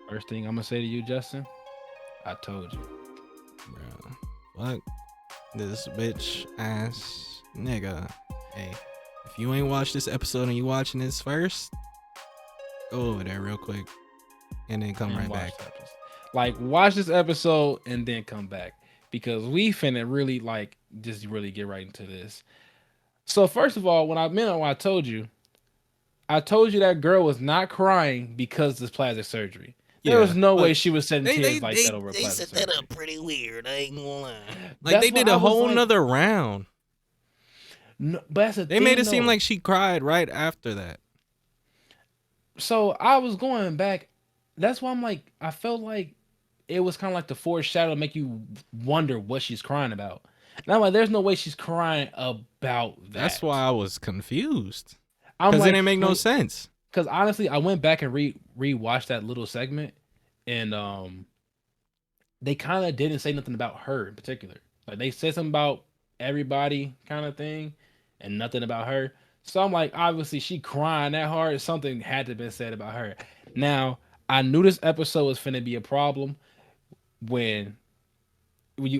First thing I'm gonna say to you, Justin, I told you. Bro. Fuck this bitch ass nigga. Hey, if you ain't watched this episode and you watching this first, go over there real quick and then come And right watch back. the episode. Like, watch this episode and then come back because we finna really just really get right into this. So first of all, when I I told you that girl was not crying because of this plastic surgery. There was Yeah, no way but she was shedding they they tears like that they over a they plastic set that surgery. up pretty weird. I ain't gonna lie. Like they That's why did I a was whole like, nother round. no, but that's the They made thing it seem though. like she cried right after that. So I was going back. That's why I'm like, I felt like it was kind of like the foreshadow to make you wonder what she's crying about. And I'm like, there's no way she's crying about That's why that. I was confused. I'm Cause it like, didn't make no sense. because honestly, I went back and rewatched that little segment, and they kind of didn't say nothing about her in particular. Like they said something about everybody kind of thing, and nothing about her. So I'm like, obviously, she crying that hard. Something had to be said about her. Now, I knew this episode was finna be a problem when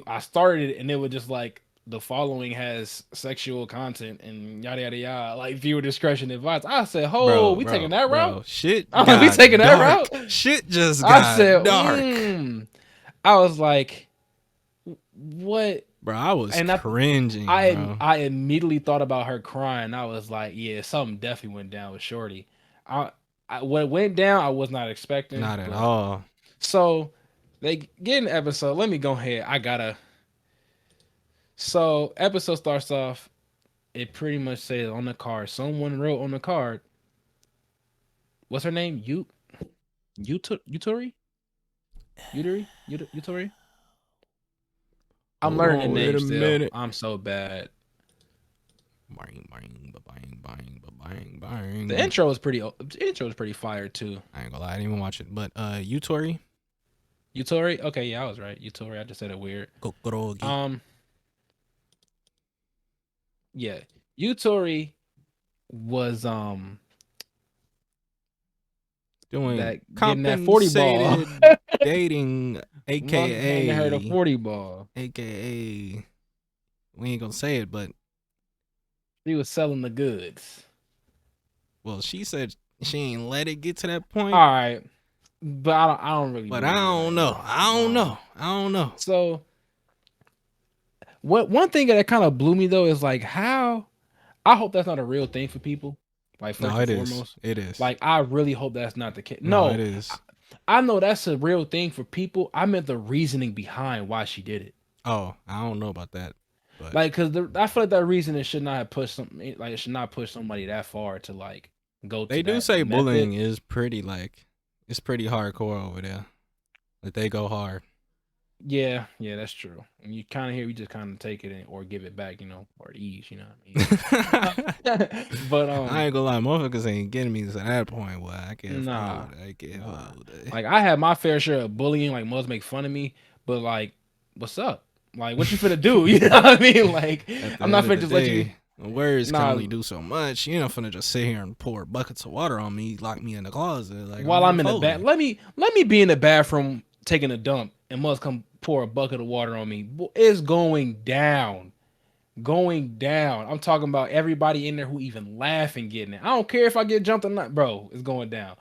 I started it and it was just like the following has sexual content and yada yada yada, like viewer discretion advised. I said, "Oh, we taking that route? Shit I'm like, we got taking that dark. route?" Shit just I got said, dark. I was like, "What?" Bro, I was And cringing, bro. I immediately thought about her crying. I was like, "Yeah, something definitely went down with Shorty." I, what went down, I was not expecting, Not at but all. so they get an episode. Let me go ahead. I gotta. So episode starts off. It pretty much says on the card. Someone wrote on the card. What's her name? Yutori? Yutori? I'm Hold learning the on, wait name a still. minute. I'm so bad. Bang, bang, bang, bang, bang, The bang. intro was pretty. The intro was pretty fire too. I ain't gonna lie, I didn't even watch it. But Yutori, Yutori. Okay, yeah, I was right. Yutori. I just said it weird. Kokorogi. Um, yeah, Yutori was Doing that getting that 40 ball. compensated dating, Monk handed her the aka 40 ball. aka we ain't gonna say it, but She was selling the goods. well, she said she ain't let it get to that All point. right, but I don't really. But I don't know. I don't know. So what one thing that kind of blew me though is like how I hope that's not a real thing for people. Like No, first and it is. foremost, It is. like I really hope that's not the case. No, it No, is. I know that's a real thing for people. I meant the reasoning behind why she did it. Oh, I don't know about that. But Like, cause I feel like that reasoning should not have pushed something. Like, it should not push somebody that far to like go they to do that say method. bullying is pretty it's pretty hardcore over there. Like they go hard. Yeah, that's true. And you kind of hear, you just kind of take it in, or give it back, or ease. You know what I mean? But I ain't gonna lie, motherfuckers ain't getting me to that point where I can't nah, hold. I can't hold it. like I had my fair share of bullying. Like most make fun of me, but like, what's up? Like, what you finna do? You know what I mean? Like, At the I'm not end of finna the just let you. day, words can Nah, only do so much. You're not finna just sit here and pour buckets of water on me, lock me in the closet. Like while I'm I'm in the bath, folding. let me be in the bathroom taking a dump and must come pour a bucket of water on me. It's going down. I'm talking about everybody in there who even laugh and getting it. I don't care if I get jumped or not, bro. It's going down.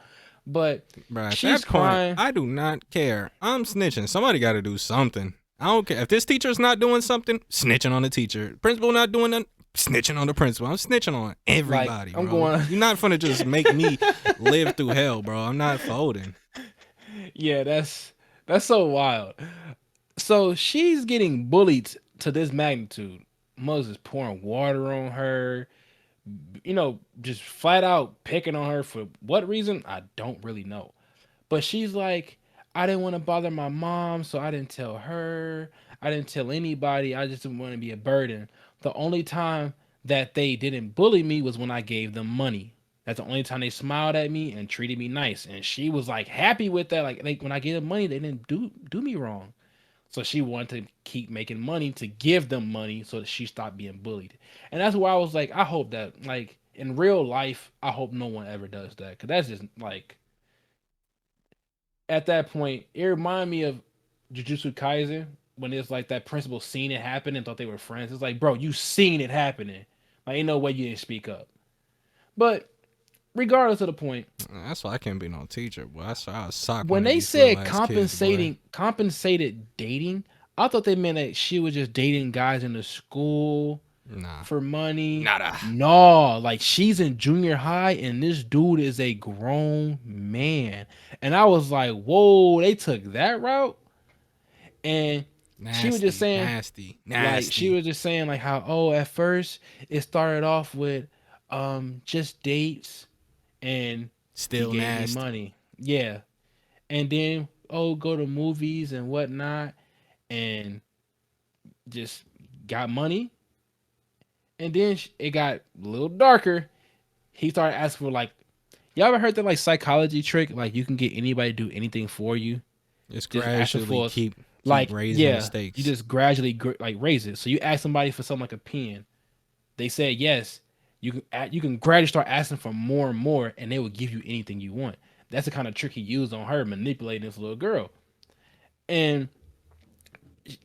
But Bro, at she's that point, crying. I do not care. I'm snitching. Somebody got to do something. I don't care. If this teacher's not doing something, snitching on the teacher. Principal not doing nothing, snitching on the principal. I'm snitching on Like everybody, I'm bro. going. You're not finna just make me live through hell, bro. I'm not folding. Yeah, that's so wild. So she's getting bullied to this magnitude. Moses pouring water on her, just flat out picking on her for what reason? I don't really know. But she's like, I didn't want to bother my mom, so I didn't tell her. I didn't tell anybody. I just didn't want to be a burden. The only time that they didn't bully me was when I gave them money. That's the only time they smiled at me and treated me nice. And she was like happy with that. Like when I gave them money, they didn't do me wrong. So she wanted to keep making money to give them money so that she stopped being bullied. And that's why I was like, I hope that like in real life, I hope no one ever does that. Cause that's just like at that point, it reminded me of Jujutsu Kaisen when it's like that principal seen it happen and thought they were friends. It's like, bro, you seen it happening. Like, ain't no way you didn't speak up. But regardless of the point, That's why I can't be no teacher. Boy, I sock when one of they these little said ass kids, boy. compensated dating, I thought they meant that she was just dating guys in the school Nah, for money. nada. No, like she's in junior high and this dude is a grown man. And I was like, whoa, they took that route. And she was just Nasty, saying, nasty, like, she nasty. was just saying, like, how, oh, at first it started off with just dates and he Still gave me nasty. money. Yeah. And then, oh, go to movies and whatnot and just got money. And then it got a little darker. He started asking for, like, y'all ever heard that, like, psychology trick? Like, you can get anybody to do anything for you. Just Just asking gradually for, keep like, raising the yeah, you stakes. just gradually, like, raise it. So you ask somebody for something like a pen. They said yes. You can gradually start asking for more and more, and they will give you anything you want. That's the kind of trick he used on her, manipulating this little girl. And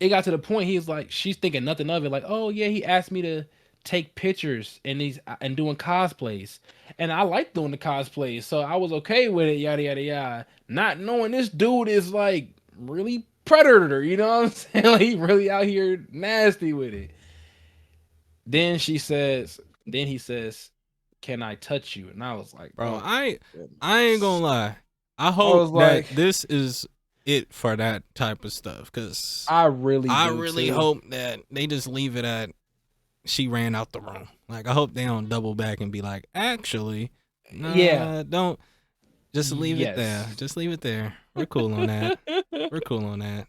it got to the point he's like, she's thinking nothing of it. Like, oh yeah, he asked me to take pictures and he's and doing cosplays, and I like doing the cosplays, so I was okay with it. Yada yada yada. Not knowing this dude is like really predator. You know what I'm saying? Like, he really out here nasty with it. Then she says, then he says, "Can I touch you?" And I was like, Bro, "Oh my I ain't goodness." gonna lie. I I hope was that like, this is it for that type of stuff. Cause I really I do really too. hope that they just leave it at she ran out the room. Like I hope they don't double back and be like, actually, Yeah. nah, don't just leave it there. Yes. Just leave it there. We're cool on that. We're cool on that.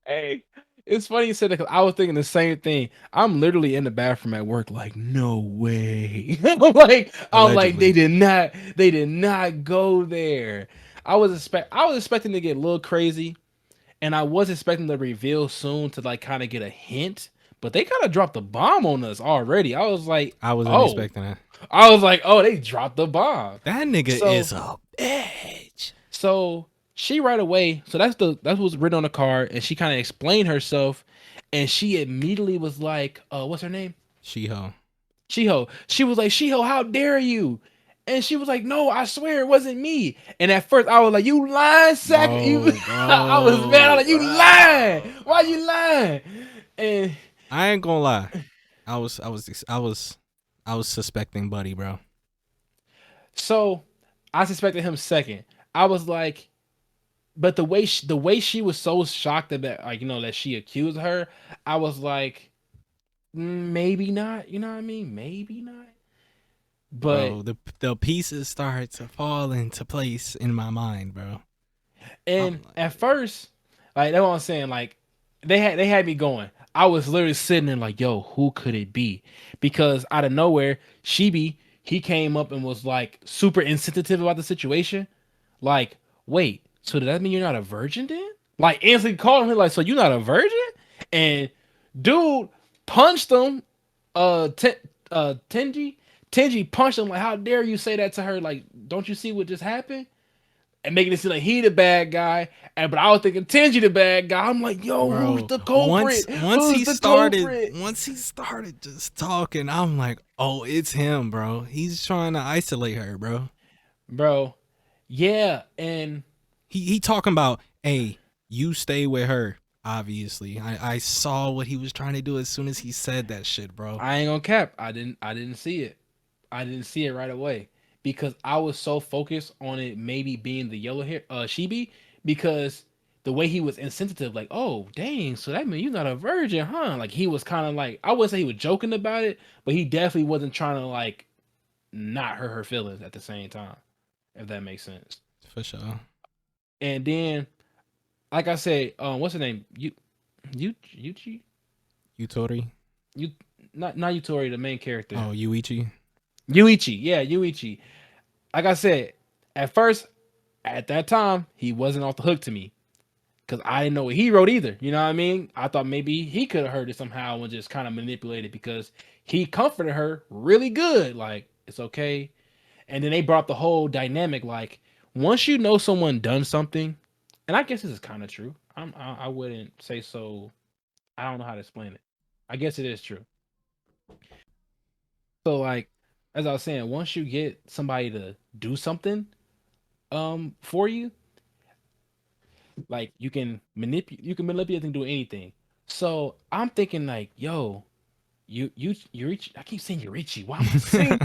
Hey, it's funny you said that 'cause I was thinking the same thing. I'm literally in the bathroom at work, like, no way. I'm like, Allegedly. they did not go there. I was expecting to get a little crazy, and I was expecting the reveal soon to like kind of get a hint, but they kind of dropped the bomb on us already. I wasn't Oh, expecting that. I was like, oh, they dropped the bomb. That nigga So is a bitch. So she right away, so that's what's written on the card, and she kind of explained herself, and she immediately was like, what's her name? She-Ho. Shiho. She was like, Shiho, how dare you? And she was like, no, I swear it wasn't me. And at first I was like, you lying sack. You Bro, I was mad. I was bro, like, you lying. bro, Why bro. you lying? And I ain't gonna lie. I was suspecting Buddy, bro. so I suspected him second. I was like, but the way she was so shocked that, like, that she accused her, I was like, maybe not. You know what I mean? Maybe not. But Bro, the pieces start to fall into place in my mind, bro. and I'm like, at first, like, that's what I'm saying. Like, they had me going. I was literally sitting there like, yo, who could it be? Because out of nowhere, Shibi, he came up and was like super insensitive about the situation. Like, wait, so does that mean you're not a virgin then? Like, instantly called him like, so you're not a virgin? And dude punched him. Tenji, Tenji punched him like, how dare you say that to her? Like, don't you see what just happened? And making it seem like he the bad guy. And but I was thinking Tenji the bad guy. I'm like, yo, who's bro, the once culprit? once Who's he the started culprit? once he started just talking, I'm like, oh, it's him, bro. He's trying to isolate her, bro. Bro, yeah, and He talking about, hey, you stay with her. Obviously, I saw what he was trying to do as soon as he said that shit, bro. I ain't gonna cap. I didn't see it. I didn't see it right away because I was so focused on it maybe being the yellow hair Shibi, because the way he was insensitive, like, oh dang, so that means you're not a virgin, huh? Like, he was kind of like, I wouldn't say he was joking about it, but he definitely wasn't trying to like not hurt her feelings at the same time, if that makes sense. For sure. And then, like I said, what's her name? Yuchi? Yutori. You not Yutori, the main character. Oh, Yuichi. Yuichi, yeah, Yuichi. Like I said, at first, at that time, he wasn't off the hook to me because I didn't know what he wrote either. You know what I mean? I thought maybe he could have heard it somehow and just kind of manipulated because he comforted her really good. Like, it's okay. And then they brought up the whole dynamic, like, once you know someone done something, and I guess this is kind of true. I wouldn't say so. I don't know how to explain it. I guess it is true. So like, as I was saying, once you get somebody to do something for you, like you can manipulate and do anything. So I'm thinking like, yo, Yuichi. I keep saying Yurichi. Why am I saying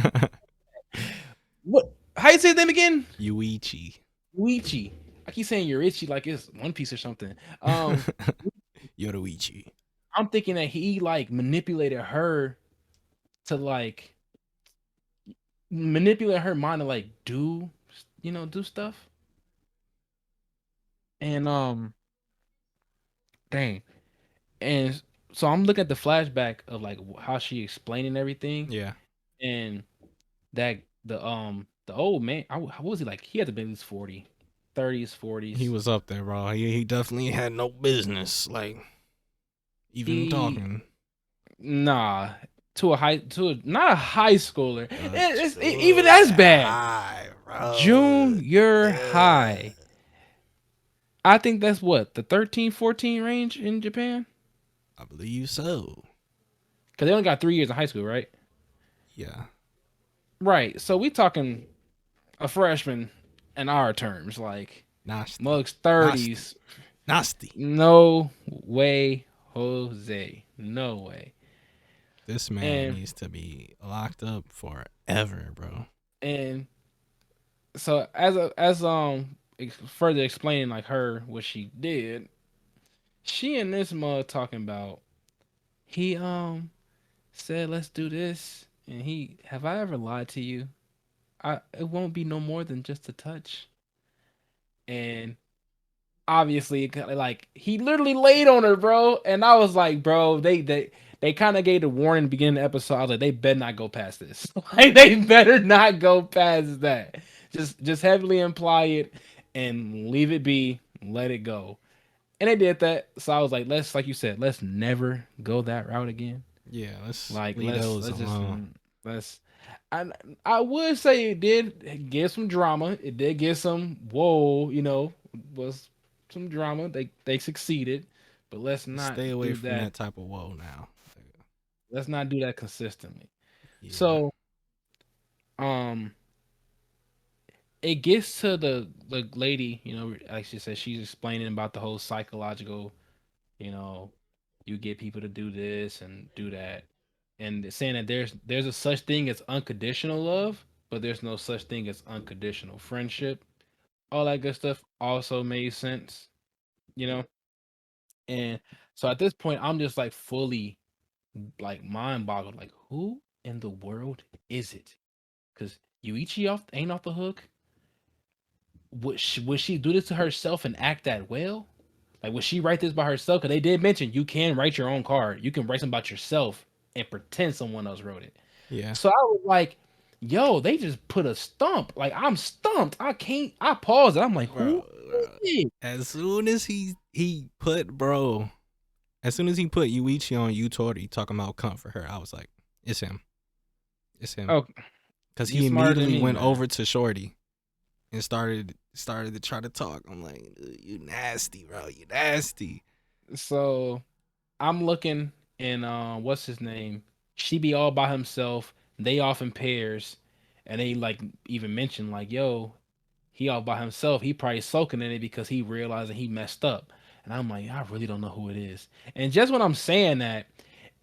what? How you say his name again? Yuichi. Yuichi. I keep saying Yurichi like it's One Piece or something. Um, Yoruichi. I'm thinking that he like manipulated her to like manipulate her mind to like do do stuff. And dang. And so I'm looking at the flashback of like how she explaining everything, Yeah. and that the old man, how was he like? He had to be at least 40, 30s, He 40s. was up there, bro. He definitely had no business, like, even He talking. nah to a not a high schooler. Even that's That bad. high, bro. Junior Yeah, high. I think that's what the 13, 14 range in Japan. I believe so. Because they only got 3 years of high school, right? Yeah. Right. So we talking a freshman in our terms, like Nasty. Mug's Nasty. 30s. Nasty. No way, Jose. No way. This man And needs to be locked up forever, bro. and so further explaining like her what she did, she and this mug talking about he said let's do this, and he have I ever lied to you? I It won't be no more than just a touch. And obviously like he literally laid on her, bro. And I was like, bro, they kind of gave the warning at the beginning of the episode. I was like, they better not go past this. Like they better not go past that. Just heavily imply it and leave it be, let it go. And they did that. So I was like, let's like you said, let's never go that route again. Yeah, let's Like leave those let's just alone. let's I I would say it did give some drama. It did give some whoa, was some drama. They succeeded, but let's Let's not stay away do from that. that type of woe now. Let's not do that consistently. Yeah. So um it gets to the lady, like she said, she's explaining about the whole psychological, you know, you get people to do this and do that. And saying that there's a such thing as unconditional love, but there's no such thing as unconditional friendship. All that good stuff also made sense, you know. And so at this point, I'm just like fully like mind boggled. Like, who in the world is it? Because Yuichi ain't off the hook. Would she do this to herself and act that well? Like, would she write this by herself? Because they did mention you can write your own card. You can write something about yourself and pretend someone else wrote it. Yeah. So I was like, yo, they just put a stump. Like I'm stumped. I can't. I paused. I'm like, Bro, who is bro. it? As soon as he put bro, as soon as he put Yuichi on Yutori talking about comfort her, I was like, it's him. It's him. Oh, Cause you he smarter than immediately me, went man. over to Shorty and started to try to talk. I'm like, you nasty, bro. You nasty. So I'm looking, and what's his name? She be all by himself. They off in pairs, and they like even mention like, yo, he all by himself. He probably soaking in it because he realized that he messed up. And I'm like, I really don't know who it is. And just when I'm saying that,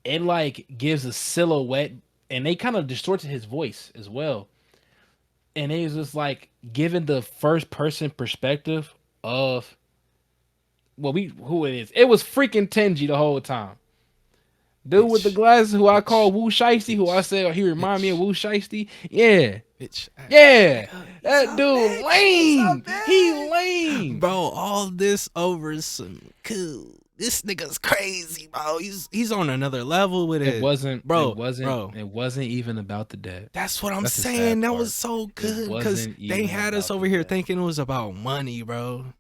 it like gives a silhouette, and they kind of distorted his voice as well. And it was just like giving the first person perspective of we who it is. It was freaking Tenji the whole time. Dude with the Bitch. glasses, who I call Bitch. Wu Shiesty, who I Bitch. said he remind me of Bitch. Wu Shiesty. Yeah, Bitch ass yeah, nigga. He's that a dude bitch. He's a lame. He bitch. lame. Bro, all this over some cool. This nigga's crazy, bro. He's on another level with It it. wasn't. It Bro, wasn't. bro. It wasn't even about the debt. That's what I'm That's the sad saying. That was part. so It good because wasn't they even had us about the over here debt. thinking it was about money, bro.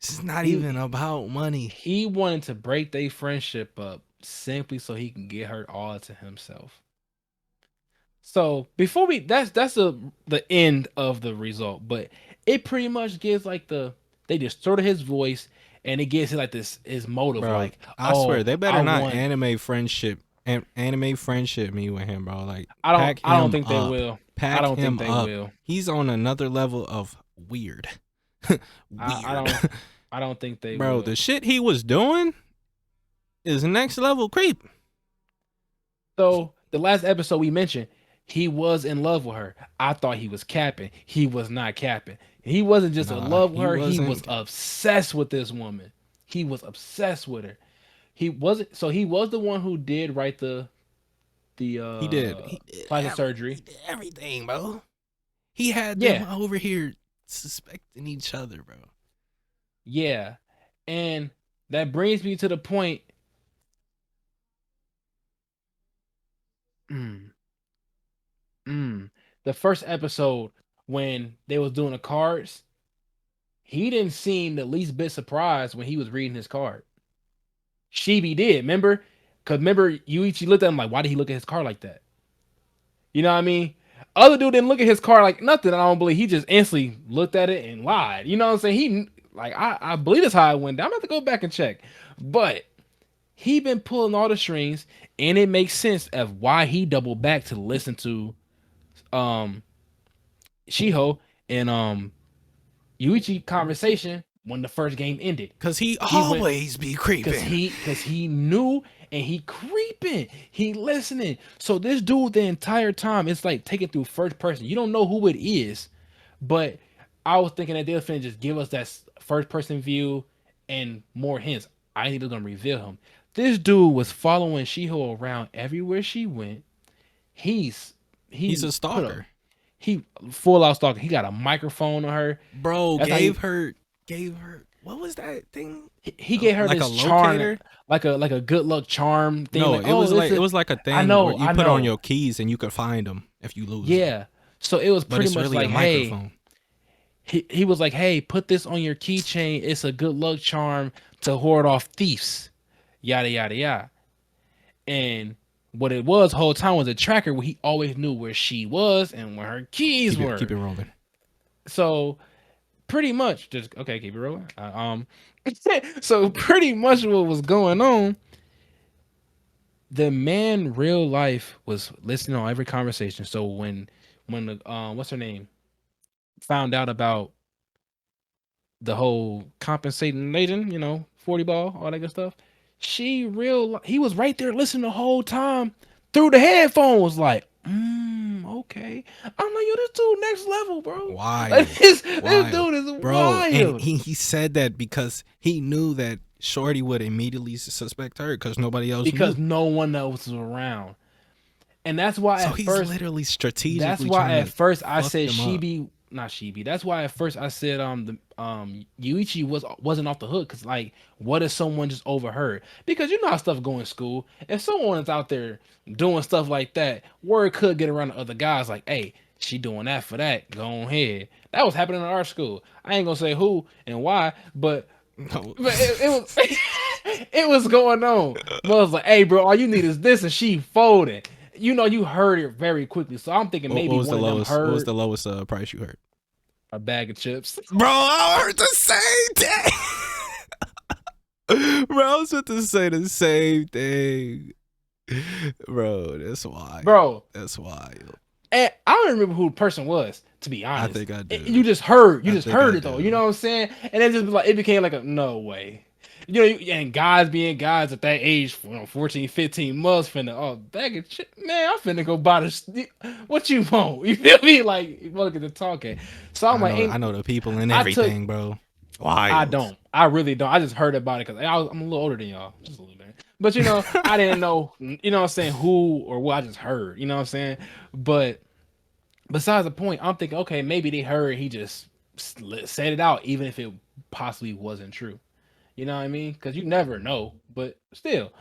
This is not even He about money. he wanted to break their friendship up simply so he can get her all to himself. So before we that's the end of the result, but it pretty much gives like they distorted his voice, and it gives it like this his motive, Bro, like, I swear oh, they I better not want. anime friendship me with him, bro. Like pack I don't him think they up. will. I Pack don't think him they up. will. He's on another level of weird. I Weird. don't I don't think they Bro, will. the shit he was doing is next level creep. So the last episode we mentioned, he was in love with her. I thought he was capping. He was not capping. He wasn't just in Nah, love with he her. He was wasn't. obsessed with this woman. He was obsessed with her. He wasn't. So he was the one who did write the He did. He did plastic surgery. he did everything, bro. He had them Yeah, over here suspecting each other, bro. yeah, and that brings me to the point. Mm, mm, the first episode when they was doing the cards, he didn't seem the least bit surprised when he was reading his card. Shibi did, remember? Because remember, Yuichi looked at him like, why did he look at his card like that? You know what I mean? Other dude didn't look at his card like nothing. I don't believe he just instantly looked at it and lied. You know what I'm saying? He like I believe that's how it went down. I'm gonna have to go back and check. But he been pulling all the strings, and it makes sense of why he doubled back to listen to um Shiho and Yuichi conversation when the first game ended. Cause he He went always be creeping. because he knew and he creeping, he listening. So this dude the entire time it's like taking through first person. You don't know who it is, but I was thinking that they'll finna just give us that first person view and more hints. I think they're gonna reveal him. This dude was following Shiho around everywhere she went. He's He's he a put a stalker. he full out stalking. He got a microphone on her. Bro, That's how he gave her what was that thing? he gave her Like a this charm, locator? like a good luck charm thing. No, Like, oh, this it is was like a I thing where know, you I put on know. your keys and you could find them if you lose them. Yeah. So it was But pretty it's much really a like, hey, microphone. he was like, hey, put this on your keychain. It's a good luck charm to ward off thieves. Yada yada yada. And what it was whole time was a tracker where he always knew where she was and where her keys Keep were. it rolling. So pretty much just okay, keep it rolling. So pretty much what was going on, the man real life was listening on every conversation. So when the what's her name found out about the whole compensating Nathan, 40 ball, all that good stuff, he was right there listening the whole time through the headphones, like, okay. I'm like, yo, this dude next level, bro. Like Wild. this Wild. dude is Bro, and wild. he said that because he knew that Shorty would immediately suspect her because nobody else Because knew. no one else was around. And that's why So at he's first literally That's strategically why trying at to first I fuck said them up. Shibi, not Shibi. That's why at first I said the Yuichi wasn't off the hook because like what if someone just overheard? Because you know how stuff go in school. If someone is out there doing stuff like that, word could get around to other guys like, hey, she doing that for that. Go ahead. That was happening in our school. I ain't gonna say who and why, No. but it was it was going on. But I was like, hey, bro, all you need is this, and she folded. You heard it very quickly. So I'm thinking What maybe was the one of them lowest? What was heard the lowest price you heard? a bag of chips. Bro, I heard the same thing. Bro, I was about to say the same thing. Bro, that's wild. Bro, That's wild. and I don't remember who the person was, to be I honest. think I You do. just heard, I think I it though. You do. know what I'm saying? And it just like it became like a no way. And guys being guys at that age, 14, 15 months, finna, oh, bag of shit, man, I'm finna go buy the, what you want? You feel me? Like, look at the talking. So I'm like, I know the people and I took, everything, bro. I Wild. don't. I really don't. I just heard about it because I'm a little older than y'all, just a little bit. But I didn't know. You know what I'm saying? Who or what? I just heard. You know what I'm saying? But besides the point, I'm thinking, okay, maybe they heard he just said it out, even if it possibly wasn't true. You know what I mean? Because you never know. But still,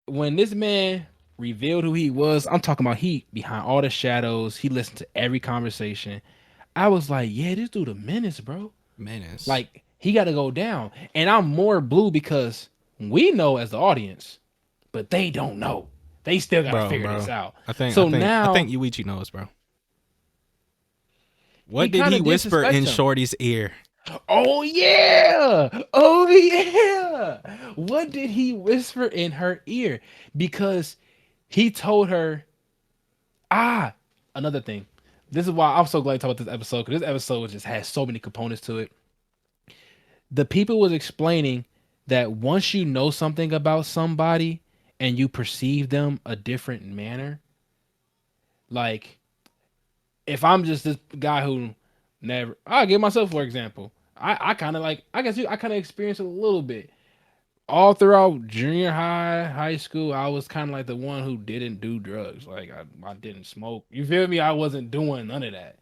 when this man revealed who he was, I'm talking about he behind all the shadows. He listened to every conversation. I was like, yeah, this dude a menace, bro. Menace. Like he got to go down. And I'm more blue because we know as the audience, but they don't know. They still got to figure this Bro. out. I think So now, Yuichi knows, bro. He What did kind he of did whisper in suspect him. Shorty's ear? Oh yeah. Oh yeah. What did he whisper in her ear? Because he told her, ah, another thing. This is why I'm so glad to talk about this episode, because this episode just has so many components to it. The people was explaining that once you know something about somebody and you perceive them a different manner, like if I'm just this guy who never, I'll give myself for example. I kind of like, I guess I kind of experienced it a little bit all throughout junior high, high school. I was kind of like the one who didn't do drugs. Like I didn't smoke. You feel me? I wasn't doing none of that.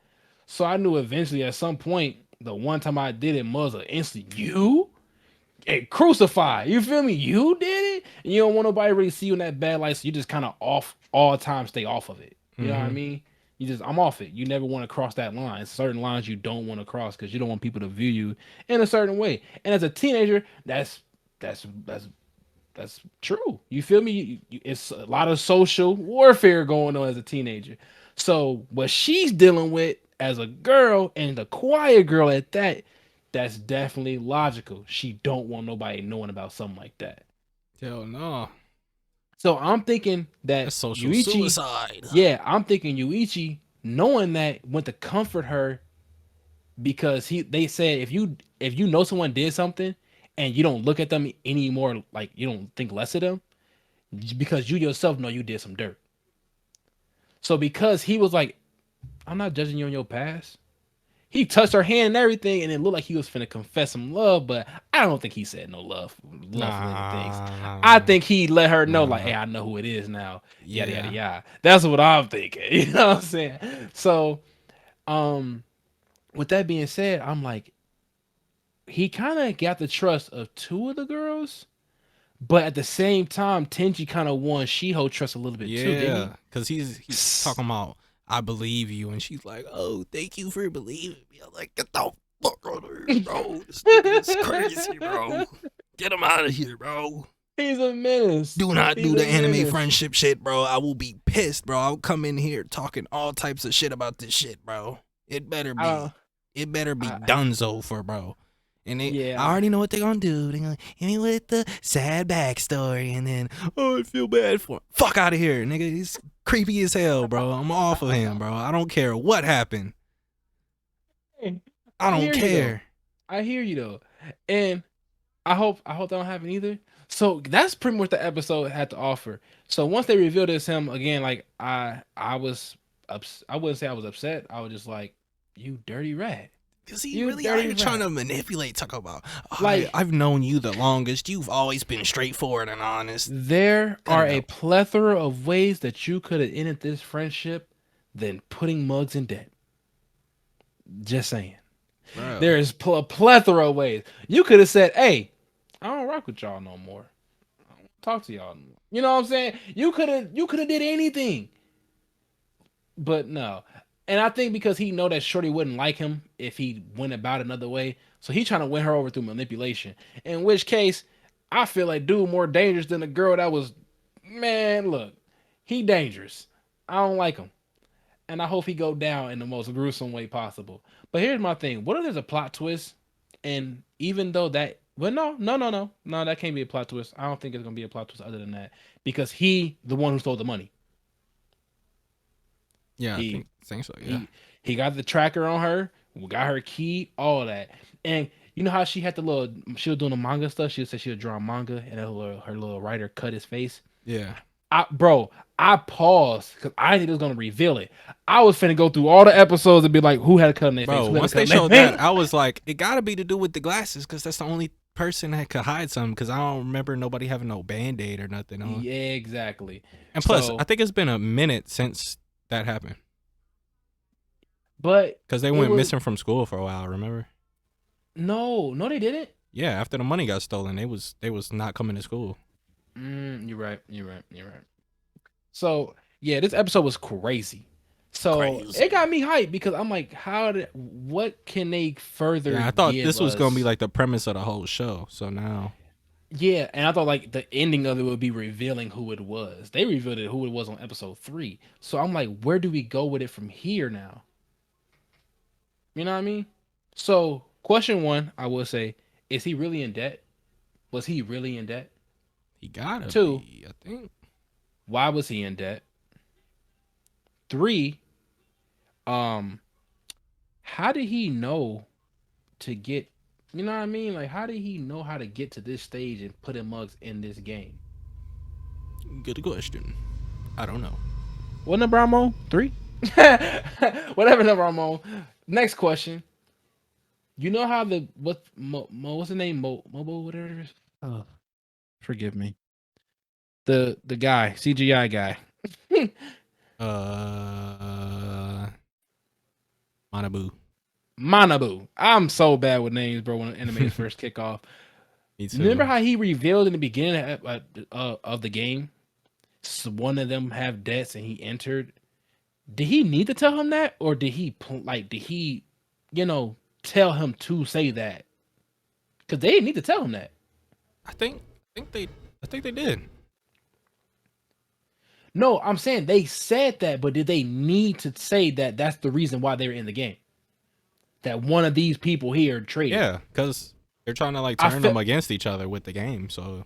So I knew eventually at some point, the one time I did it, Muzza instantly, you get crucified. You feel me? You did it. And you don't want nobody really see you in that bad light. So you just kind of off all the time, stay off of it. You know what I Mm-hmm. mean? You just, I'm off it. You never want to cross that line. Certain lines you don't want to cross because you don't want people to view you in a certain way. And as a teenager, that's that's true. You feel me? It's a lot of social warfare going on as a teenager. So what she's dealing with as a girl and the quiet girl at that, that's definitely logical. She don't want nobody knowing about something like that. Hell no. So I'm thinking that That's social Yuichi, suicide. yeah, I'm thinking Yuichi, knowing that, went to comfort her because they said if you know someone did something and you don't look at them anymore, like you don't think less of them because you yourself know you did some dirt. So because he was like, I'm not judging you on your past. He touched her hand and everything, and it looked like he was finna confess some love, but I don't think he said no love related things. Nah, nah, I nah, think he let her know, like, nah. hey, I know who it is now. Yada yada Yeah. yada. That's what I'm thinking. You know what I'm saying? So, um, with that being said, I'm like, he kind of got the trust of two of the girls, but at the same time, Tenji kind of won Shiho trust a little bit too, didn't he? Yeah. Cause he's talking about I believe you, and she's like, oh, thank you for believing me. I'm like, get the fuck out of here, bro. This nigga is crazy, bro. Get him out of here, bro. He's a menace. Do not He's do the a anime menace. friendship shit, bro. I will be pissed, bro. I'll come in here talking all types of shit about this shit, bro. It better I don't. be. It better be I dunzo for bro. And I yeah. already know what they're gonna do. They're gonna hit me with the sad backstory, and then, oh, I feel bad for him. Fuck out of here, nigga. He's creepy as hell, bro. I'm off of him, bro. I don't care what happened. I I don't hear you though. care. I hear you though, and I hope that don't happen either. So that's pretty much the episode had to offer. So once they revealed it's him again, like I was I wouldn't say I was upset. I was just like, you dirty rat, Cause he you really out dirty here trying rat. to manipulate. Talk about, Like I've known you the longest. You've always been straightforward and honest. there Cut are it a out, plethora of ways that you could have ended this friendship than putting mugs in debt. Just saying. bro. There is a plethora of ways. You could have said, "Hey, I don't rock with y'all no more. I don't talk to y'all no more." You know what I'm saying? You could have did anything, but no. And I think because he know that Shorty wouldn't like him if he went about another way, so he trying to win her over through manipulation. In which case, I feel like dude more dangerous than the girl that was. Man, look, he dangerous. I don't like him, and I hope he go down in the most gruesome way possible. But here's my thing: what if there's a plot twist, and even though that, well, no, that can't be a plot twist. I don't think it's gonna be a plot twist other than that because he, the one who stole the money, Yeah, I he think so. Yeah, he he got the tracker on her, got her key, all that, and you know how she had the little, she was doing the manga stuff. She said she would draw manga, and her little writer cut his face. yeah. Bro, I paused because I think it was gonna reveal it. I was finna go through all the episodes and be like, who had a cut in their face? Bro, Who had a once cut they in their showed that, face? I was like, it gotta be to do with the glasses, because that's the only person that could hide something. Because I don't remember nobody having no band aid or nothing on. Yeah, exactly. And plus, I So, think it's been a minute since that happened. but Because they it went was missing from school for a while. Remember? no, they didn't. Yeah, after the money got stolen, they was not coming to school. You're right. You're right. So yeah, this episode was crazy. So it Crazy. got me hyped because I'm like, what can they further Yeah, I thought give this was gonna be us? like the premise of the whole show. So now, Yeah, and I thought like the ending of it would be revealing who it was. They revealed it who it was on episode 3. So I'm like, where do we go with it from here now? You know what I mean? So, question one, I will say, is he really in debt? Was he really in debt? He gotta Two, be, I think. why was he in debt? Three, um, how did he know to get, you know what I mean? Like, how did he know how to get to this stage and put in mugs in this game? Good question. I don't know. What number I'm on? Three? Whatever number I'm on. Next question. You know how what's the name? Mobo, whatever it is? Oh, forgive me. The guy, CGI guy. Uh, Manabu. Manabu. I'm so bad with names, bro, when animes first kick off. Me too. Remember how he revealed in the beginning of the game? One of them have debts and he entered. Did he need to tell him that, or did he, you know, tell him to say that? Because they didn't need to tell him that. I think they did. No, I'm saying they said that, but did they need to say that? That's the reason why they're in the game. That one of these people here traded. Yeah, because they're trying to like I turn them felt against each other with the game. So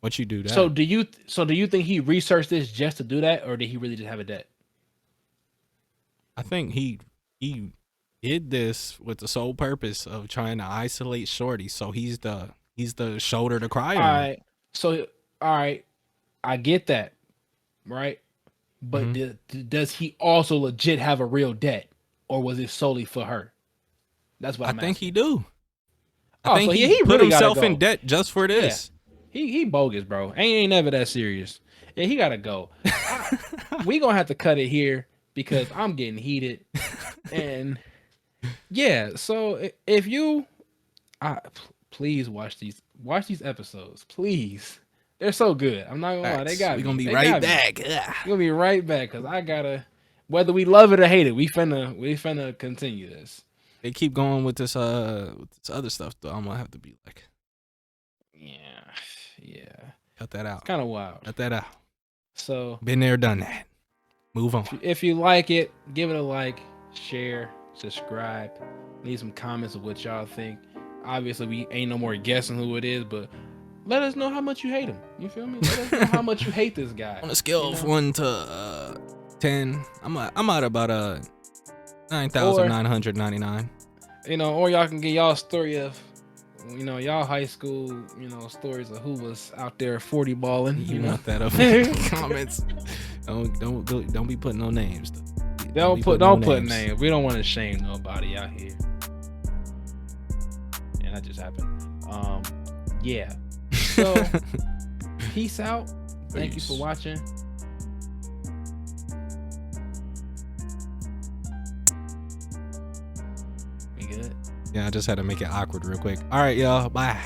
once you do so. that, Do you think he researched this just to do that, or did he really just have a debt? I think he did this with the sole purpose of trying to isolate Shorty. So he's the shoulder to cry All on. right. So all right, I get that, right? But Hmm. does he also legit have a real debt, or was it solely for her? That's what I I'm think he asking. do. I Oh, think so yeah, he he put really gotta himself in go. debt just for Yeah, this. he bogus, bro. Ain't never that serious. Yeah, he gotta go. I, we gonna have to cut it here because I'm getting heated. And yeah, so if you, please watch these episodes, please. They're so good. I'm not gonna lie, they Facts. got We gonna me. be They right got me. back. Ugh. We're gonna be right back because I gotta. Whether we love it or hate it, we finna continue this. They keep going with this other stuff though. I'm gonna have to be like, Yeah, yeah, cut that it's out. kind of wild. Cut that out. So Been there, done that. Move on. if you like it, give it a like, share, subscribe, leave some comments of what y'all think. Obviously, we ain't no more guessing who it is, but let us know how much you hate him. You feel me? Let us know how much you hate this guy. On a scale You of know, 1 to 10, I'm at about a or 9,999. or y'all can get y'all story of y'all high school stories of who was out there 40 balling. You want that up in the comments? Don't be putting no names. Don't be putting no don't put names. names. We don't want to shame nobody out here. And that just happened. Yeah. So peace out. Thank you for Peace. watching. We good? Yeah, I just had to make it awkward real quick. All right, y'all. Bye.